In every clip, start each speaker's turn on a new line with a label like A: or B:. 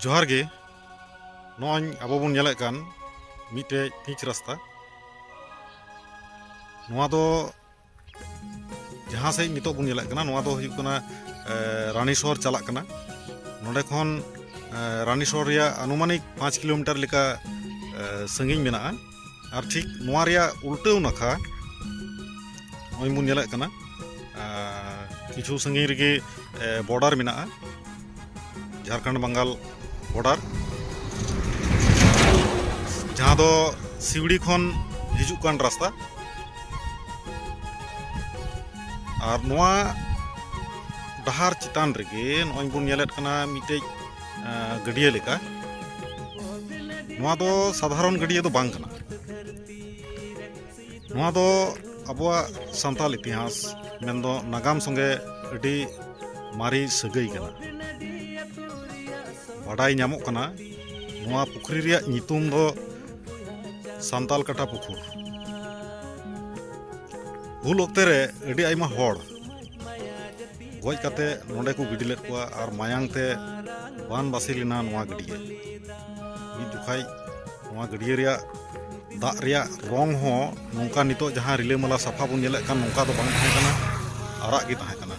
A: जोहार गे नॉय अबो बन नेलेक कान मिटे पिच रास्ता नोआ दो जहाँ से नितो बन नेलेक कना नोआ दो हुयुक कना रानीशहर चलाक कना नोडे खन रानीशहर रिया अनुमानिक 5 किलोमीटर लेका संगिन मेना और ठीक नोआ रिया उल्टे नाखा नॉय बन नेलेक कना किछु संगिन रेगे बॉर्डर मेना झारखंड बंगाल बॉर्डर जहाँ दो सिवड़ी खन हिजुक कान रास्ता और नोआ डहार चितान रेगे नॉय बन नेलेत कना मिटे गडिया लेका नोआ दो साधारण गडिया दो बांग कना नोआ दो अबुआ सांताल इतिहास मेनदो नागाम संगे अडी मारी सगई कना बाडाई नामोग कना नोआ पुखरी रिया नितुम दो सांताल कटा पुकुर हुल ओक्ते रे अडी आइमा होड़ गज काते नोंडे को गिडी लेत कोआ और मायांग ते बान बासिलिना नोआ गडिया मिद जुखाई नोआ गडिया रिया दाग रिया रंग हो नोंका नितो जहां रिलेमला साफा बन नेलेक कान नोंका दो बांग ताहें कना आराग गे ताहें कना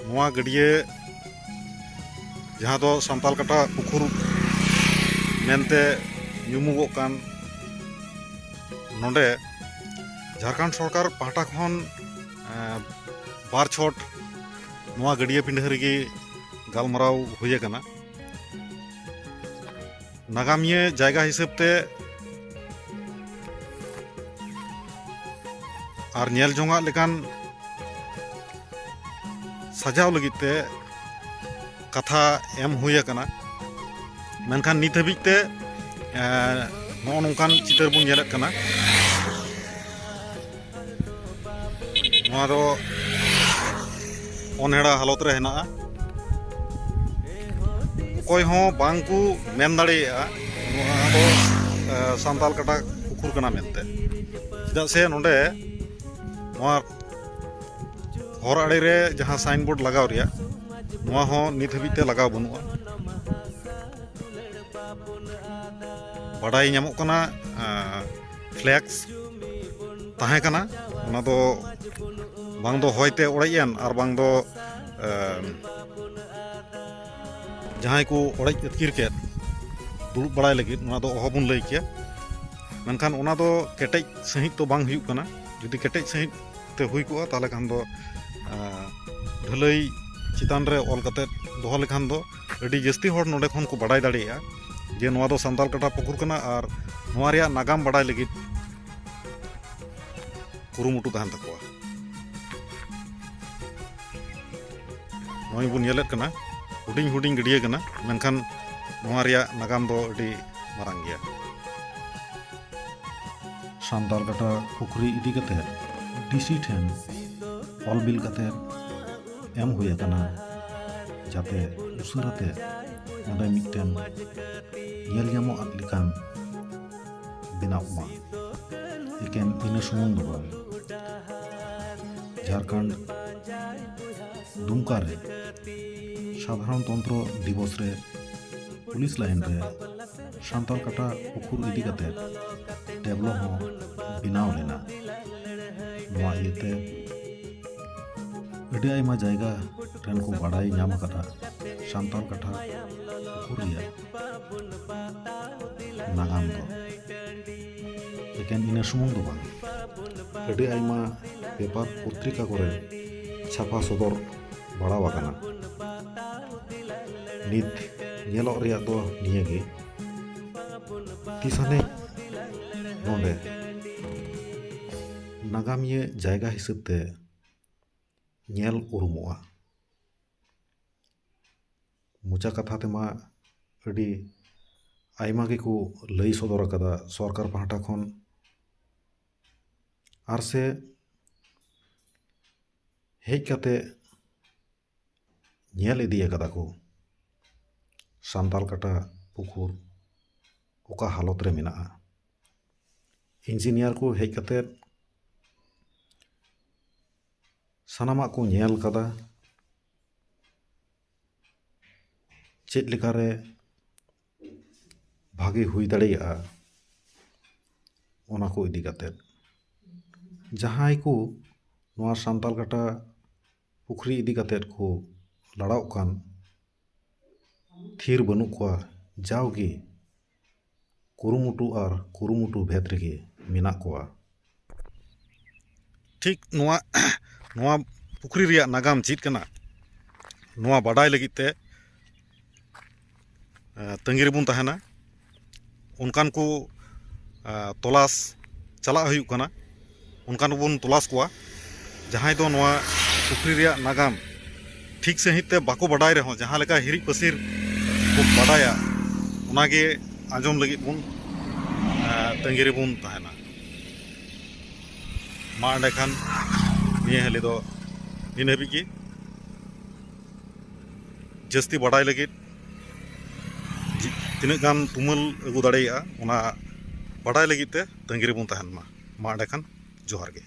A: नोआ गडिया जहाँ दो सांताल कटा पुकुर मेनते ᱧᱩᱢᱩᱜᱚᱜ कान नोंडे झारखंड सरकार पाहटा खन बार छट नोआ गडिया पिंडा रेगे गालमाराव हुए कना नागामिया जायगा हिसाब ते और नेल जोंगा लेकान सजाव लगित ते कथा एम हुए कना मेनखान नित हबिते नो नोंकान चितर बन नेलेत कना नोआ दो अनहेड़ा हालत रे हेना कोई हो बांगकु मेन दाड़ेया नोआ दो सांताल कटा पुकुर कना मेनते चेदा से नोंडे नोआ हर आड़े रे जहां साइन बोर्ड लगाव रिया नोआ हो नित हबिते लगाव बनुआ बाडाई नामोग कना फ्लैक्स ताहें कना ओना दो बांग दो होयते ओड़ाइयन और बांग दो जहां को ओड़ाइ अतकिर के दुड़ुब बड़ाय लगिद ओना दो अहबुन लई किया मेनखान ओना दो केटेज सहित तो बांग हुयुक कना जुदि केटेज सहित ते हुई को ताले खान दो ढलई चितान रे ऑल कते दोह लेखान दो अडी जस्ती हर नोडे खन को बड़ाय दाड़ेया जे नोआ दो सांताल कटा पुकुर कना और नोआ रिया नागाम बड़ाय लगिद कुरुमुटु ताहन तकोआ नोय बुन नेलेत कना हुडिंग हुडिंग गडिया कना मेनखान नोआ रिया नागाम दो अडी मारांग गया सांताल कटा पुखरी इदी कते डीसी ठेन ऑल बिल कते एम हुए कना जाते उसराते ओंडे मिटन नेल ᱧᱟᱢᱚᱜ लेकान बेनाव मा एकेन इन सुमुंग दो बांग झारखंड दुमका रे साधारणतंत्र दिवस रे पुलिस लाइन रे सांताल कटा पुकुर इदी कते टेबलो हो बेनाव लेना नोआ इयते अडी आयमा जायगा रेन को बाडाई नाम कटा सांताल कटा पुकुर रिया नागाम दो एकेन इन सुमुंग दो बांग अडी आयमा पेपर पत्रिका करे छापा सदर बड़ाव आकाना नित नेलोग रिया दो निया गे तिसाने नोंडे नागामिया जायगा हिसाब ते नेल उरुमोआ मुचा कथा तेमा अडी आयमा गे को लई सदर कदा सरकार पाहटा खन आर से हेज काते नेल इदिया कदा को सांताल कटा पुकुर ओका हालत रे मेना इंजीनियर को हेज काते सानामाग को ñeel कदा चेद लेकारे भागे हुई दाड़ेयागा ओना को इदी कातेद जहां को नोआ सान्ताल काटा पुखरी इदी कातेद को लड़ाव कान थीर बनू कोआ जावगे कुरुमुटु भेद रेगे मेना कोआ ठीक नोआ पुखरी रिया नागाम चीज कना नोआ बाडाय लगित ते तंगी रेबुन तहना उनकान को तलाश चला हुयुग कना उनकान बन तलाश कोआ जहां दो नोआ पुखरी रिया नागाम ठीक सहित ते बाको बाडाय रहो जहां लेका हिरिक पसीर को बाडाया उनागे आंजम लगी बुन तंगी रेबुन तहना मा एंडेखान निये हले दो इन हबी की जस्ती बाडाय लगी तीन गान तुमल अगू दाड़ेया ओना बाडाय लगी ते तंगी रेबुन तहन मा एंडेखान जोहार गे।